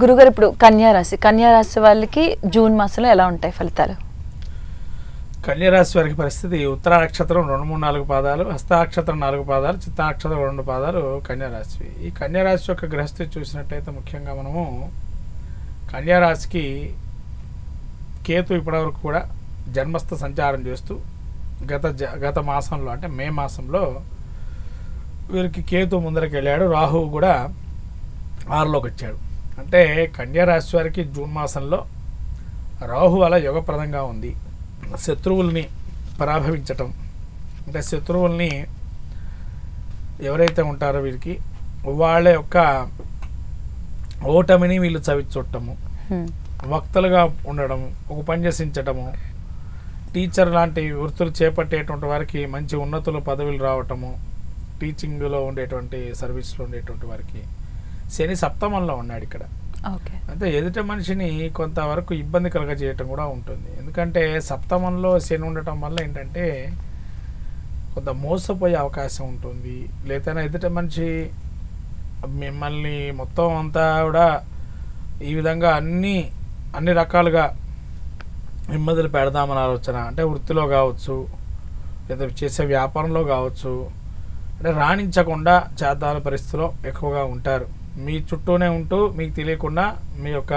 గురుగారు ఇప్పుడు కన్యా రాశి వాళ్ళకి జూన్ మాసంలో ఎలా ఉంటాయి ఫలితాలు? కన్యరాశి వారికి పరిస్థితి ఉత్తర నక్షత్రం 2, 3, 4 పాదాలు, హస్త నక్షత్రం 4 పాదాలు, చిత్త నక్షత్రం 2 పాదాలు కన్యరాశి. ఈ కన్యరాశి యొక్క గ్రహస్థితి చూసినట్టయితే ముఖ్యంగా మనము కన్యరాశికి కేతు ఇప్పటివరకు కూడా జన్మస్థ సంచారం చేస్తూ గత మాసంలో అంటే మే మాసంలో వీరికి కేతు ముందరికి వెళ్ళాడు, రాహువు కూడా 6లోకి వచ్చాడు. అంటే కన్యరాశి వారికి జూన్ మాసంలో రాహు వల్ల యోగప్రదంగా ఉంది. శత్రువుల్ని పరాభవించటం అంటే శత్రువుల్ని ఎవరైతే ఉంటారో వీరికి వాళ్ళ యొక్క ఓటమిని వీళ్ళు చవిచూడటము, వక్తలుగా ఉండడం, ఒక పని చేసించటము, టీచర్ లాంటి వృత్తులు చేపట్టేటువంటి వారికి మంచి ఉన్నతుల పదవులు రావటము, టీచింగ్లో ఉండేటువంటి సర్వీస్లో ఉండేటువంటి వారికి శని సప్తమంలో ఉన్నాడు ఇక్కడ. అంటే ఎదుటి మనిషిని కొంతవరకు ఇబ్బంది కలగజేయటం కూడా ఉంటుంది. ఎందుకంటే సప్తమంలో శని ఉండటం వల్ల ఏంటంటే కొంత మోసపోయే అవకాశం ఉంటుంది. లేదైనా ఎదుటి మనిషి మిమ్మల్ని మొత్తం అంతా కూడా ఈ విధంగా అన్ని రకాలుగా ఇబ్బందులు పెడదామని ఆలోచన, అంటే వృత్తిలో కావచ్చు లేదా చేసే వ్యాపారంలో కావచ్చు, అంటే రాణించకుండా చేద్దాల పరిస్థితిలో ఎక్కువగా ఉంటారు. మీ చుట్టూనే ఉంటూ మీకు తెలియకుండా మీ యొక్క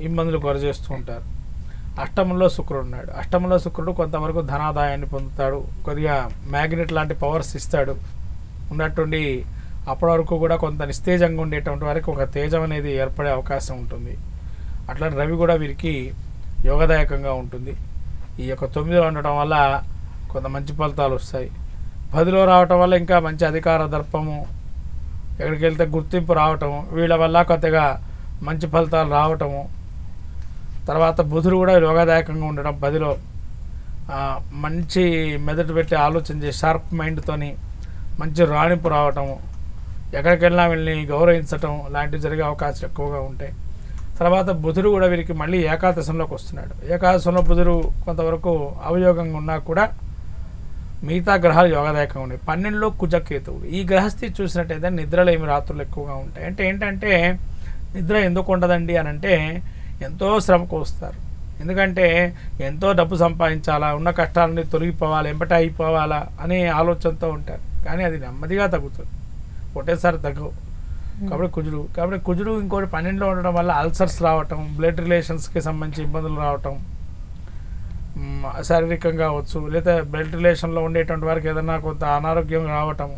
ఇబ్బందులు కొరచేస్తూ ఉంటారు. అష్టమంలో శుక్రుడు ఉన్నాడు. అష్టమంలో శుక్రుడు కొంతవరకు ధనాదాయాన్ని పొందుతాడు, కొద్దిగా మ్యాగ్నెట్ లాంటి పవర్స్ ఇస్తాడు. ఉన్నట్టుండి అప్పటి వరకు కూడా కొంత నిస్తేజంగా ఉండేటువంటి వారికి ఒక తేజం అనేది ఏర్పడే అవకాశం ఉంటుంది. అట్లా రవి కూడా వీరికి యోగదాయకంగా ఉంటుంది. ఈ యొక్క 9లో ఉండటం వల్ల కొంత మంచి ఫలితాలు వస్తాయి. 10లో రావటం వల్ల ఇంకా మంచి అధికార దర్పము, ఎక్కడికి వెళ్తే గుర్తింపు రావటము, వీళ్ళ వల్ల కొద్దిగా మంచి ఫలితాలు రావటము. తర్వాత బుధుడు కూడా యోగదాయకంగా ఉండడం, 10లో మంచి మెదడు పెట్టి ఆలోచన చేసి షార్ప్ మైండ్తోని మంచి రాణింపు రావటము, ఎక్కడికి వెళ్ళినా వీళ్ళని గౌరవించటం లాంటివి జరిగే అవకాశాలు ఎక్కువగా ఉంటాయి. తర్వాత బుధుడు కూడా వీరికి మళ్ళీ ఏకాదశంలోకి వస్తున్నాడు. ఏకాదశంలో బుధుడు కొంతవరకు అవయోగంగా ఉన్నా కూడా మిగతా గ్రహాలు యోగదాయకంగా ఉన్నాయి. 12లో కుజకేతువుడు. ఈ గ్రహస్థితి చూసినట్టయితే నిద్రలేమి రాత్రులు ఎక్కువగా ఉంటాయి. అంటే ఏంటంటే నిద్ర ఎందుకు ఉండదండి అని అంటే ఎంతో శ్రమకు వస్తారు. ఎందుకంటే ఎంతో డబ్బు సంపాదించాలా, ఉన్న కష్టాలని తొలగిపోవాలి, ఎంబట అయిపోవాలా అనే ఆలోచనతో ఉంటారు. కానీ అది నెమ్మదిగా తగ్గుతుంది, ఒకటేసారి తగ్గవు. కాబట్టి కుజుడు ఇంకోటి 12లో ఉండడం వల్ల అల్సర్స్ రావటం, బ్లడ్ రిలేషన్స్కి సంబంధించి ఇబ్బందులు రావటం, శారీరకంగా అవచ్చు, లేదా బ్లడ్ రిలేషన్లో ఉండేటువంటి వారికి ఏదైనా కొంత అనారోగ్యం రావటము,